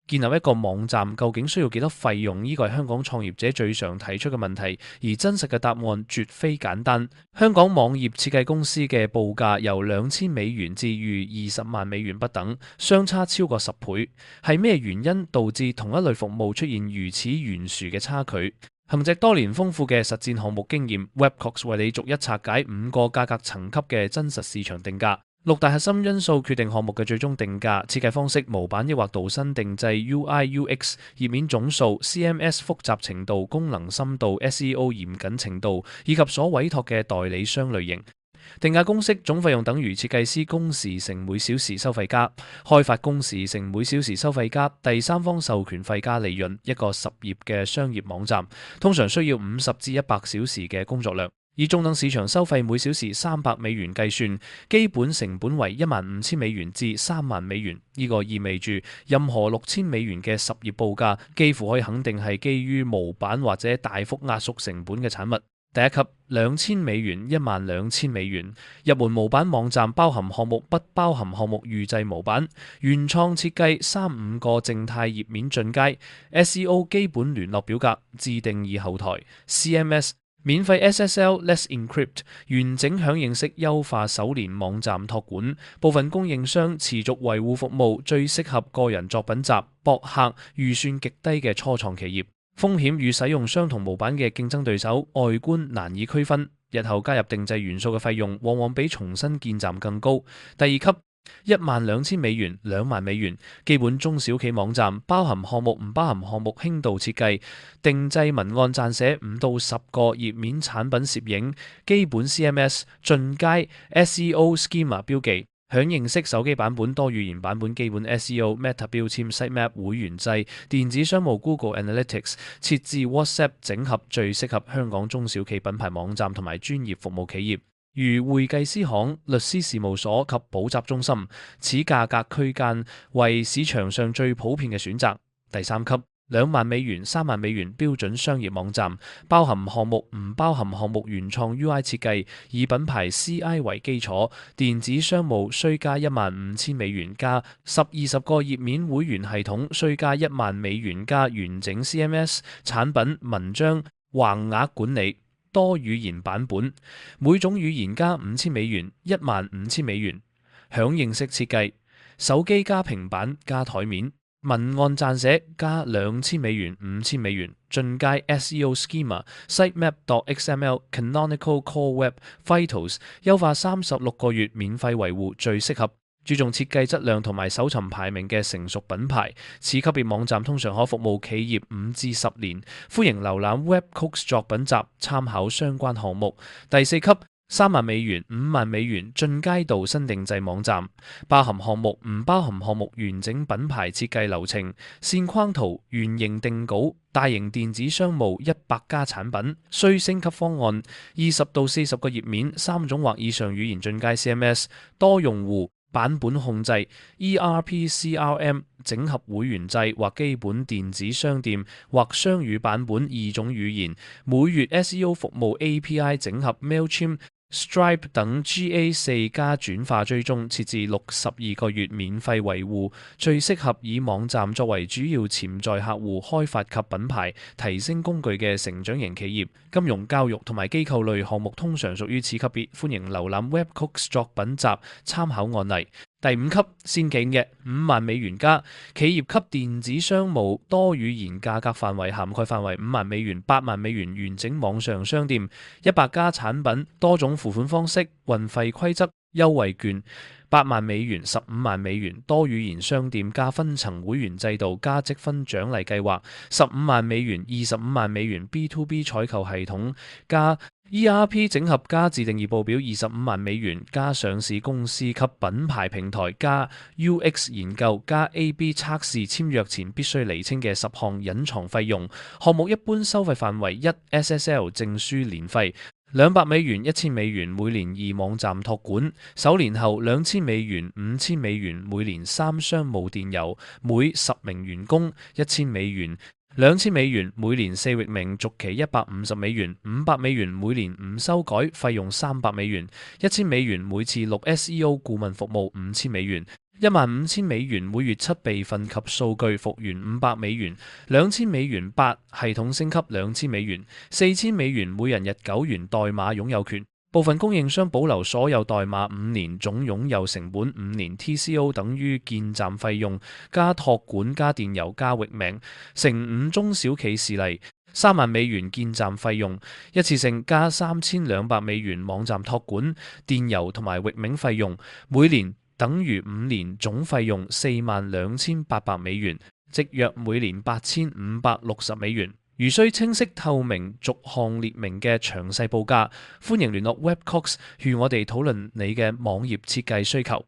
建立一個網站究竟需要幾多費用？呢個係香港創業者最常提出嘅問題，而真實嘅答案絕非簡單。香港網頁設計公司嘅報價由$2000至逾20萬美元不等，相差超過10倍。係咩原因導致同一類服務出現如此懸殊嘅差距？憑藉多年豐富嘅實戰項目經驗，Webcox 為你逐一拆解5個價格層級嘅真實市場定價。6大核心因素決定項目嘅最終定價，設計方式、模板抑或度身定製、UI/UX、頁面總數、CMS 複雜程度、功能深度、SEO 嚴謹程度，以及所委託嘅代理商類型。定價公式總費用等於設計師工時乘每小時收費加開發工時乘每小時收費加第三方授權費加利潤。一個10頁嘅商業網站通常需要50至100小時嘅工作量。以中等市場收費每小時$300計算，基本成本為$15,000至3萬美元。呢個意味住任何$6000嘅10頁報價，幾乎可以肯定係基於模板或者大幅壓縮成本嘅產物。第一級$2000、$12,000。入門模板網站包含項目，不包含項目預製模板。原創設計3-5個靜態頁面進階。SEO 基本聯絡表格，自定義後台。CMS免費 SSL Let's Encrypt 完整響應式優化首年網站託管，部分供應商持續維護服務，最適合個人作品集、博客、預算極低嘅初創企業。風險與使用相同模板嘅競爭對手，外觀難以區分。日後加入定製元素嘅費用往往比重新建站更高。第二級$12,000、2萬美元。基本中小企網站包含項目唔包含項目輕度設計，定製文案撰寫5到10個頁面產品攝影，基本 CMS 進階 SEO Schema 標記。響應式手機版本、多語言版本、基本 SEO、Meta 標籤、Sitemap 會員制、電子商務 Google Analytics、設置 WhatsApp 整合，最適合香港中小企品牌網站同埋專業服務企業，如會計師行、律師事務所及補習中心。此價格區間為市場上最普遍嘅選擇。第三級$2萬、3萬美元標準商業網站，包含項目唔包含項目原創 UI 設計，以品牌 CI 為基礎。電子商務需加$15,000加10-20個頁面會員系統，需加$1萬加完整 CMS 產品文章橫額管理。多語言版本每種語言加$5,000 $15,000。響應式設計手機加平板加台面。文案撰寫加$2,000、$5,000。進階 SEO Schema Sitemap.xml Canonical Core Web Vitals 優化36個月免費維護，最適合注重設計質量同埋搜尋排名嘅成熟品牌。此級別網站通常可服務企業5至10年。歡迎瀏覽 Webcox 作品集，參考相關項目。第四級$3萬、$5萬進階度新定製網站，包含項目唔包含項目完整品牌設計流程、線框圖、原型定稿、大型電子商務100家產品，需升級方案20到40個頁面，3種或以上語言進階 CMS， 多用戶版本控制 ERP、CRM 整合會員制或基本電子商店或雙語版本2種語言，每月 SEO 服務 API 整合 Mailchimp、Stripe 等 GA4 加轉化追蹤，設置62個月免費維護，最適合以網站作為主要潛在客戶開發及品牌提升工具嘅成長型企業。金融、教育同埋機構類項目通常屬於此級別，歡迎瀏覽 Webcox 作品集參考案例。第五級先企嘅$5萬加企業級電子商務多語言價格範圍涵蓋範圍$5萬、8萬完整網上商店100家產品多種付款方式運費規則優惠券$8萬、15萬多語言商店加分層會員制度加積分獎勵計劃15萬、25萬B2B 採購系統加ERP 整合加自定義報表25萬加上市公司及品牌平台加 UX 研究加 AB 測試簽約前必須釐清嘅10項隱藏費用。項目一般收費範圍1 SSL 證書年費$200、$1,000每年2網站託管，首年後$2,000、$5,000每年3商務電郵，每10名員工$1,000。$2,000每年4域名，續期$150、$500每年唔修改，費用$300、$1,000每次錄 SEO 顧問服務$5,000。$15,000每月7備份及數據復原$500，$2,0008系統升級$2,000，$4,000每人日9元代碼擁有權。部分供應商保留所有代碼5年，總擁有成本5年 TCO 等於建站費用加託管加電郵加域名，乘5中小企事例$30,000建站費用，一次性加$3,200網站託管、電郵同埋域名費用，每年等於5年總費用$42,800，即約每年$8,560。如需清晰透明逐項列明嘅詳細報價，歡迎聯絡 Webcox 與我哋討論你嘅網頁設計需求。